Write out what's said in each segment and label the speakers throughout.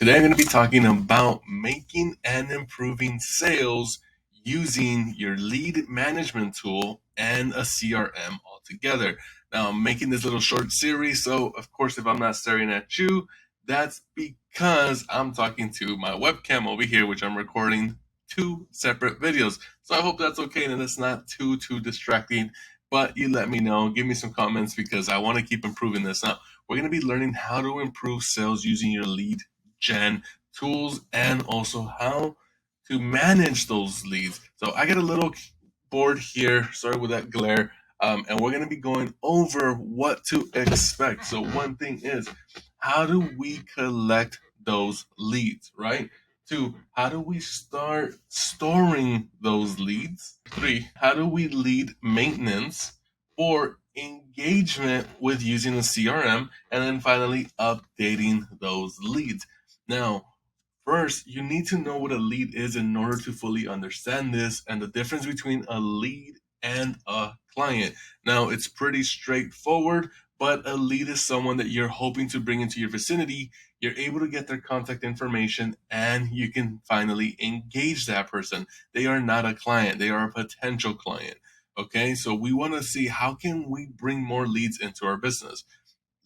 Speaker 1: Today I'm going to be talking about making and improving sales using your lead management tool and a CRM altogether. Now I'm making this little short series, so of course if I'm not staring at you, that's because I'm talking to my webcam over here, which I'm recording two separate videos. So I hope that's okay and it's not too distracting, but you let me know, give me some comments because I want to keep improving this. Now, we're going to be learning how to improve sales using your lead gen tools and also how to manage those leads. So I got a little board here, sorry with that glare, and we're going to be going over what to expect. So one thing is, how do we collect those leads, right? 2, how do we start storing those leads? 3, how do we lead maintenance? 4, engagement with using a CRM, and then finally updating those leads. Now, first, you need to know what a lead is in order to fully understand this and the difference between a lead and a client. Now, it's pretty straightforward, but a lead is someone that you're hoping to bring into your vicinity. You're able to get their contact information and you can finally engage that person. They are not a client, they are a potential client. Okay, so we want to see how can we bring more leads into our business.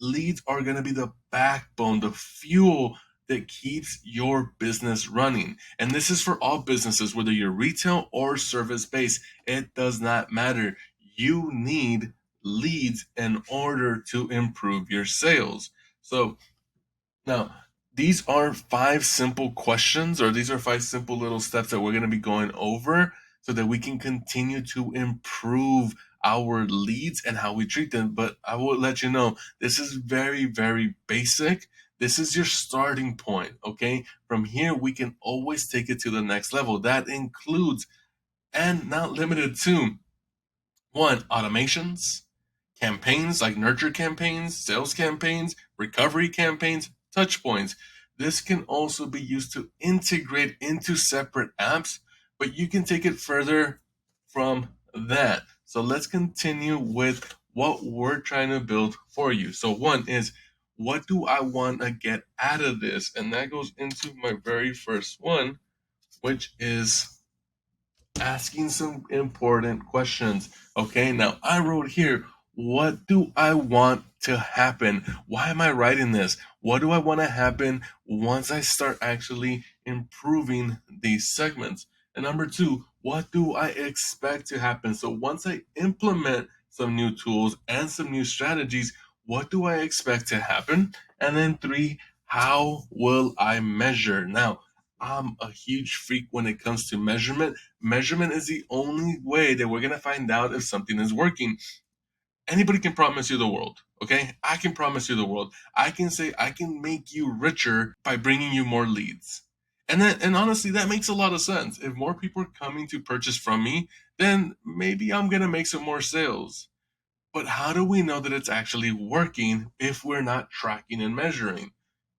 Speaker 1: Leads are going to be the backbone, the fuel that keeps your business running. And this is for all businesses, whether you're retail or service based, it does not matter. You need leads in order to improve your sales. So now, these are 5 simple questions, or these are 5 simple little steps that we're going to be going over so that we can continue to improve our leads and how we treat them. But I will let you know, this is very, very basic. This is your starting point, okay? From here, we can always take it to the next level. That includes, and not limited to, 1, automations, campaigns like nurture campaigns, sales campaigns, recovery campaigns, touch points. This can also be used to integrate into separate apps, but you can take it further from that. So let's continue with what we're trying to build for you. So 1 is, what do I want to get out of this? And that goes into my very first one, which is asking some important questions. Okay, now I wrote here, what do I want to happen? Why am I writing this? What do I want to happen once I start actually improving these segments? And number 2, what do I expect to happen? So once I implement some new tools and some new strategies, what do I expect to happen? And then 3, how will I measure? Now, I'm a huge freak when it comes to measurement. Measurement is the only way that we're going to find out if something is working. Anybody can promise you the world, okay? I can promise you the world. I can say I can make you richer by bringing you more leads. And honestly, that makes a lot of sense. If more people are coming to purchase from me, then maybe I'm going to make some more sales. But how do we know that it's actually working if we're not tracking and measuring?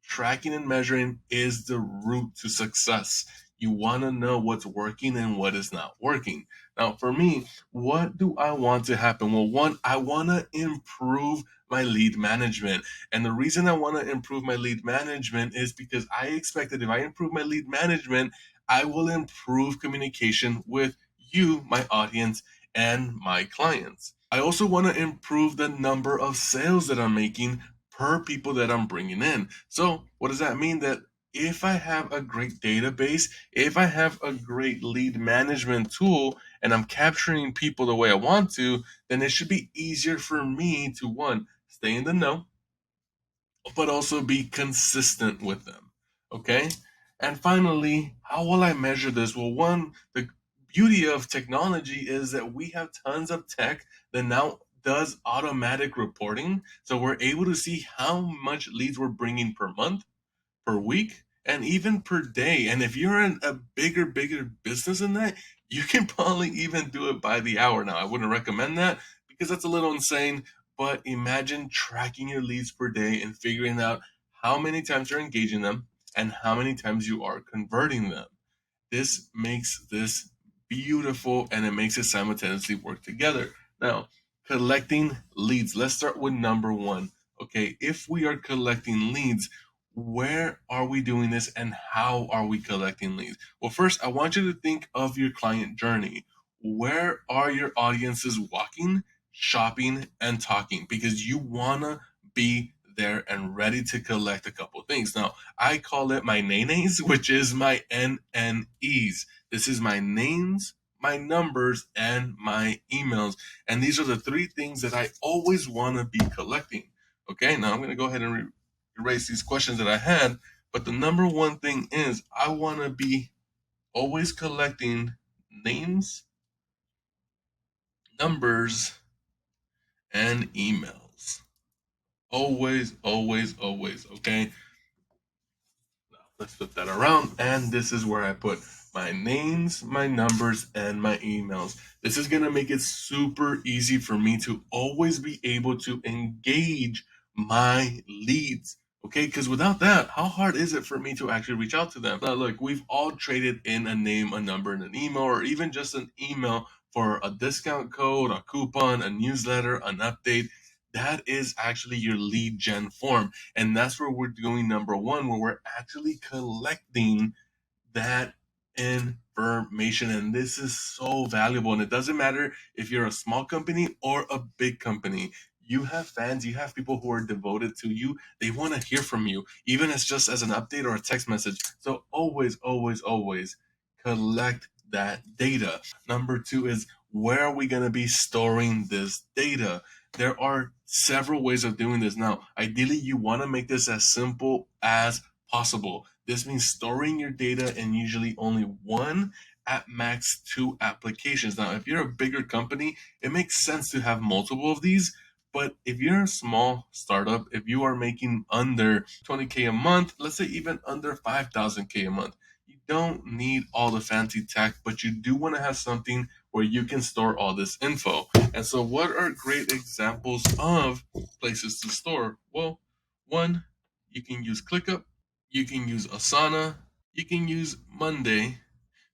Speaker 1: Tracking and measuring is the route to success. You want to know what's working and what is not working. Now, for me, what do I want to happen? Well, 1, I want to improve my lead management. And the reason I want to improve my lead management is because I expect that if I improve my lead management, I will improve communication with you, my audience, and my clients. I also want to improve the number of sales that I'm making per people that I'm bringing in. So what does that mean? That if I have a great database, if I have a great lead management tool, and I'm capturing people the way I want to, then it should be easier for me to, 1, stay in the know, but also be consistent with them. Okay? And finally, how will I measure this? Well, 1, the beauty of technology is that we have tons of tech that now does automatic reporting. So we're able to see how much leads we're bringing per month, per week, and even per day. And if you're in a bigger business than that, you can probably even do it by the hour. Now, I wouldn't recommend that because that's a little insane, but imagine tracking your leads per day and figuring out how many times you're engaging them and how many times you are converting them. This makes this beautiful and it makes it simultaneously work together. Now, collecting leads. Let's start with number 1. Okay, if we are collecting leads, where are we doing this and how are we collecting leads? Well, first, I want you to think of your client journey. Where are your audiences walking, shopping, and talking? Because you want to be there and ready to collect a couple things. Now, I call it my nays, which is my NNEs. This is my names, my numbers, and my emails. And these are the three things that I always want to be collecting. Okay, now I'm going to go ahead and erase these questions that I had. But the number one thing is I want to be always collecting names, numbers, and emails. Always, always, always. Okay. Now let's flip that around. And this is where I put my names, my numbers, and my emails. This is going to make it super easy for me to always be able to engage my leads. Okay, because without that, how hard is it for me to actually reach out to them? Now, look, we've all traded in a name, a number, and an email, or even just an email for a discount code, a coupon, a newsletter, an update. That is actually your lead gen form. And that's where we're doing number one, where we're actually collecting that information. And this is so valuable. And it doesn't matter if you're a small company or a big company. You have fans, you have people who are devoted to you. They want to hear from you, even as just as an update or a text message. So always, always, always collect that data. Number two is, where are we going to be storing this data? There are several ways of doing this. Now, ideally, you want to make this as simple as possible. This means storing your data in usually only one, at max two applications. Now, if you're a bigger company, it makes sense to have multiple of these. But if you're a small startup, if you are making under 20K a month, let's say even under 5,000K a month, you don't need all the fancy tech, but you do want to have something where you can store all this info. And so, what are great examples of places to store? Well, one, you can use ClickUp, you can use Asana, you can use Monday,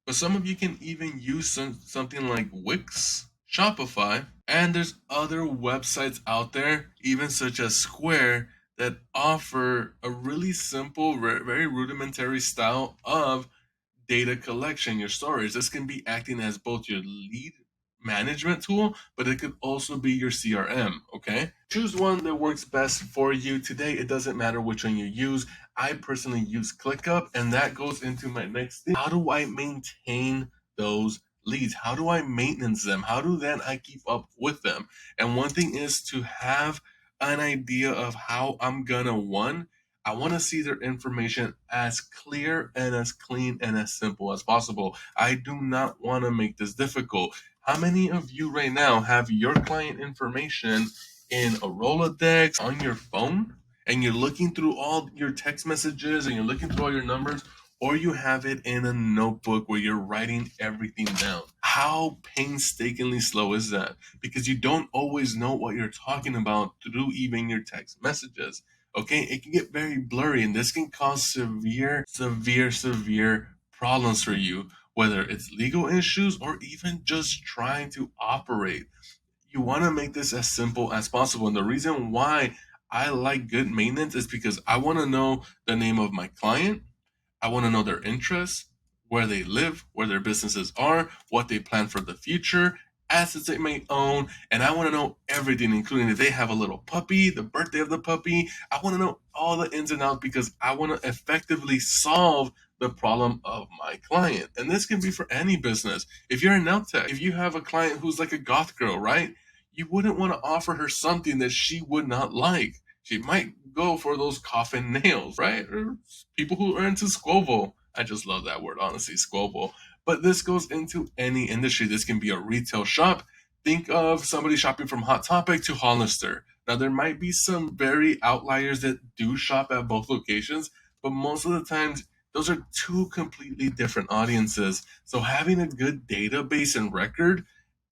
Speaker 1: but some of you can even use something like Wix, Shopify, and there's other websites out there, even such as Square, that offer a really simple, very rudimentary style of data collection, your storage. This can be acting as both your lead management tool, but it could also be your CRM. Okay, choose one that works best for you. Today, it doesn't matter which one you use. I personally use ClickUp, and that goes into my next thing. How do I maintain those leads? How do I maintenance them? How do then I keep up with them? And one thing is to have an idea of how I'm gonna, one, I want to see their information as clear and as clean and as simple as possible. I do not want to make this difficult. How many of you right now have your client information in a Rolodex on your phone, and you're looking through all your text messages and you're looking through all your numbers, or you have it in a notebook where you're writing everything down? How painstakingly slow is that? Because you don't always know what you're talking about through even your text messages. Okay, it can get very blurry, and this can cause severe problems for you, whether it's legal issues or even just trying to operate. You want to make this as simple as possible. And the reason why I like good maintenance is because I want to know the name of my client, I want to know their interests, where they live, where their businesses are, what they plan for the future, assets they may own, and I want to know everything, including if they have a little puppy, the birthday of the puppy. I want to know all the ins and outs because I want to effectively solve the problem of my client. And this can be for any business. If you're a nail tech, if you have a client who's like a goth girl, right? You wouldn't want to offer her something that she would not like. She might go for those coffin nails, right? Or people who are into squoval. I just love that word, honestly, squoval. But this goes into any industry. This can be a retail shop. Think of somebody shopping from Hot Topic to Hollister. Now, there might be some very outliers that do shop at both locations, but most of the times, those are two completely different audiences. So having a good database and record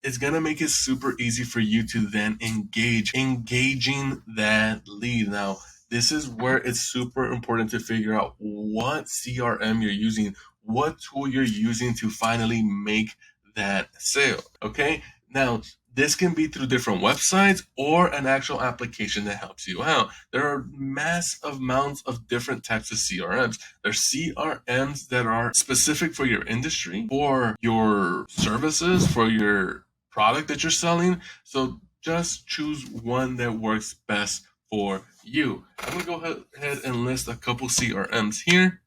Speaker 1: is going to make it super easy for you to then engaging that lead. Now, this is where it's super important to figure out what CRM you're using, what tool you're using to finally make that sale. Okay. Now, This can be through different websites or an actual application that helps you out. There are massive amounts of different types of CRMs. There's CRMs that are specific for your industry, for your services, for your product that you're selling. So just choose one that works best for you. I'm going to go ahead and list a couple CRMs here.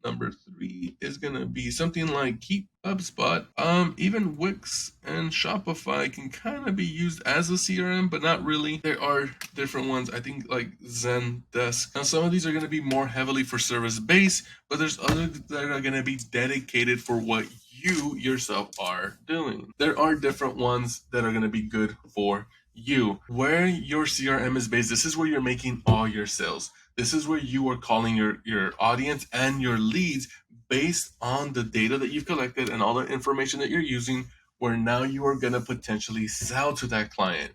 Speaker 1: Number 3 is gonna be something like Keap, HubSpot. Even Wix and Shopify can kind of be used as a CRM, but not really. There are different ones. I think like Zendesk. Now, some of these are gonna be more heavily for service based, but there's others that are gonna be dedicated for what you yourself are doing. There are different ones that are gonna be good for you. Where your CRM is based, this is where you're making all your sales. This is where you are calling your audience and your leads based on the data that you've collected and all the information that you're using, where now you are going to potentially sell to that client.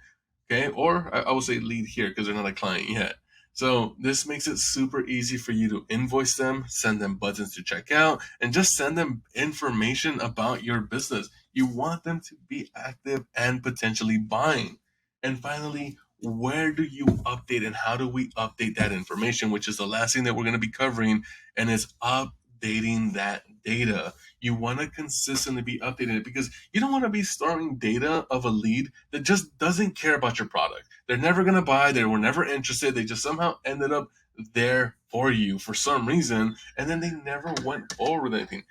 Speaker 1: Okay. Or I will say lead here because they're not a client yet. So this makes it super easy for you to invoice them, send them buttons to check out, and just send them information about your business. You want them to be active and potentially buying. And finally, where do you update and how do we update that information, which is the last thing that we're going to be covering, and it's updating that data. You want to consistently be updating it because you don't want to be storing data of a lead that just doesn't care about your product. They're never going to buy, they were never interested, they just somehow ended up there for you for some reason, and then they never went forward with anything.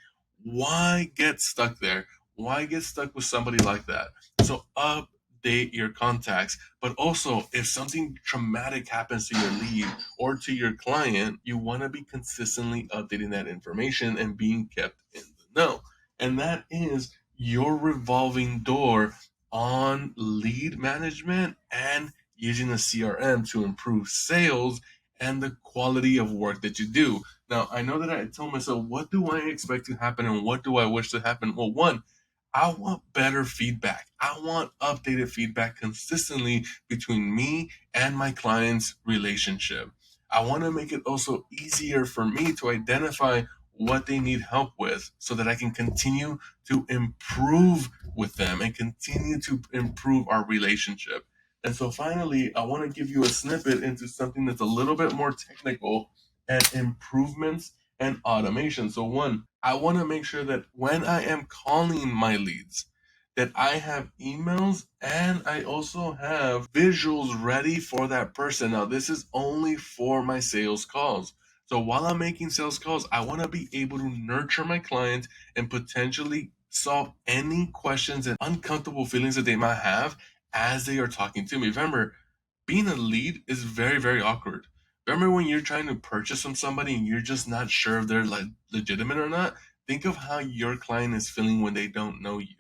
Speaker 1: Why get stuck there? Why get stuck with somebody like that? So update your contacts. But also, if something traumatic happens to your lead or to your client, you want to be consistently updating that information and being kept in the know. And that is your revolving door on lead management and using a CRM to improve sales and the quality of work that you do. Now, I know that I told myself, what do I expect to happen and what do I wish to happen? Well, one, I want better feedback. I want updated feedback consistently between me and my client's relationship. I want to make it also easier for me to identify what they need help with so that I can continue to improve with them and continue to improve our relationship. And so finally, I want to give you a snippet into something that's a little bit more technical and improvements and automation. So one, I want to make sure that when I am calling my leads, that I have emails and I also have visuals ready for that person. Now, this is only for my sales calls. So while I'm making sales calls, I want to be able to nurture my clients and potentially solve any questions and uncomfortable feelings that they might have as they are talking to me. Remember, being a lead is very, very awkward. Remember when you're trying to purchase from somebody and you're just not sure if they're like legitimate or not? Think of how your client is feeling when they don't know you.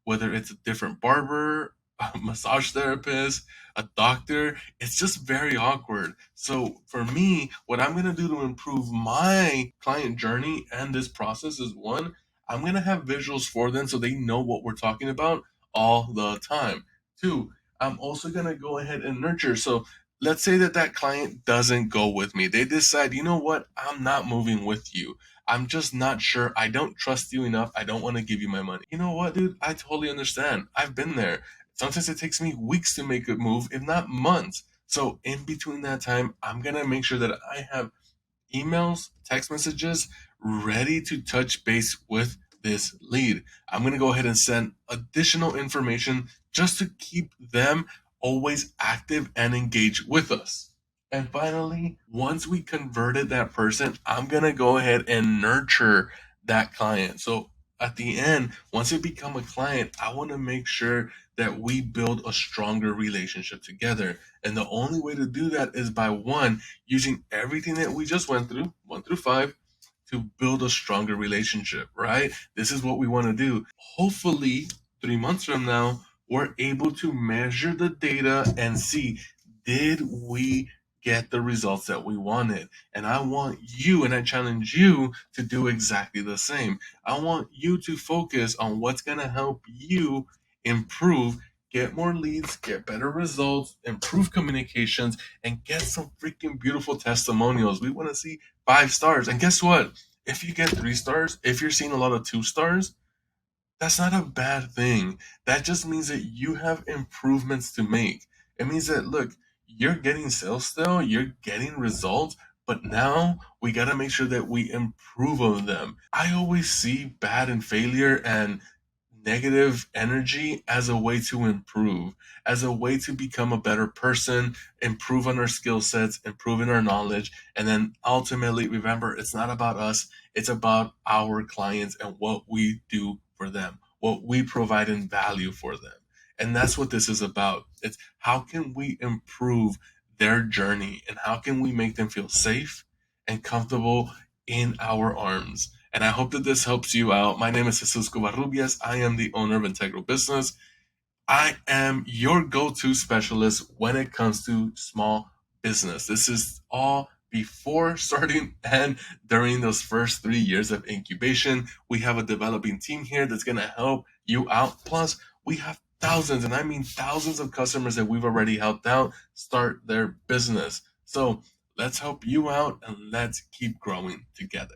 Speaker 1: Whether it's a different barber, a massage therapist, a doctor, it's just very awkward. So for me, what I'm gonna do to improve my client journey and this process is one, I'm gonna have visuals for them so they know what we're talking about all the time. Two, I'm also going to go ahead and nurture. So let's say that that client doesn't go with me. They decide, you know what? I'm not moving with you. I'm just not sure. I don't trust you enough. I don't want to give you my money. You know what, dude? I totally understand. I've been there. Sometimes it takes me weeks to make a move, if not months. So in between that time, I'm going to make sure that I have emails, text messages ready to touch base with this lead. I'm going to go ahead and send additional information just to keep them always active and engaged with us. And finally, once we converted that person, I'm going to go ahead and nurture that client. So at the end, once they become a client, I want to make sure that we build a stronger relationship together. And the only way to do that is by one, using everything that we just went through, 1 through 5, to build a stronger relationship, right? This is what we want to do. Hopefully, 3 months from now, we're able to measure the data and see, did we get the results that we wanted? And I want you, and I challenge you to do exactly the same. I want you to focus on what's going to help you improve, get more leads, get better results, improve communications, and get some freaking beautiful testimonials. We want to see 5 stars. And guess what? If you get 3 stars, if you're seeing a lot of 2 stars, That's not a bad thing. That just means that you have improvements to make. It means that, look, you're getting sales still, you're getting results, but now we got to make sure that we improve on them. I always see bad and failure and negative energy as a way to improve, as a way to become a better person, improve on our skill sets, improve in our knowledge, and then ultimately remember it's not about us, it's about our clients and what we do for them, what we provide in value for them. And that's what this is about. It's how can we improve their journey and how can we make them feel safe and comfortable in our arms. And I hope that this helps you out. My name is Jesus Covarrubias. I am the owner of Integral Business. I am your go-to specialist when it comes to small business. This is all before starting and during those first 3 years of incubation. We have a developing team here that's going to help you out. Plus, we have thousands, and I mean thousands of customers that we've already helped out start their business. So let's help you out and let's keep growing together.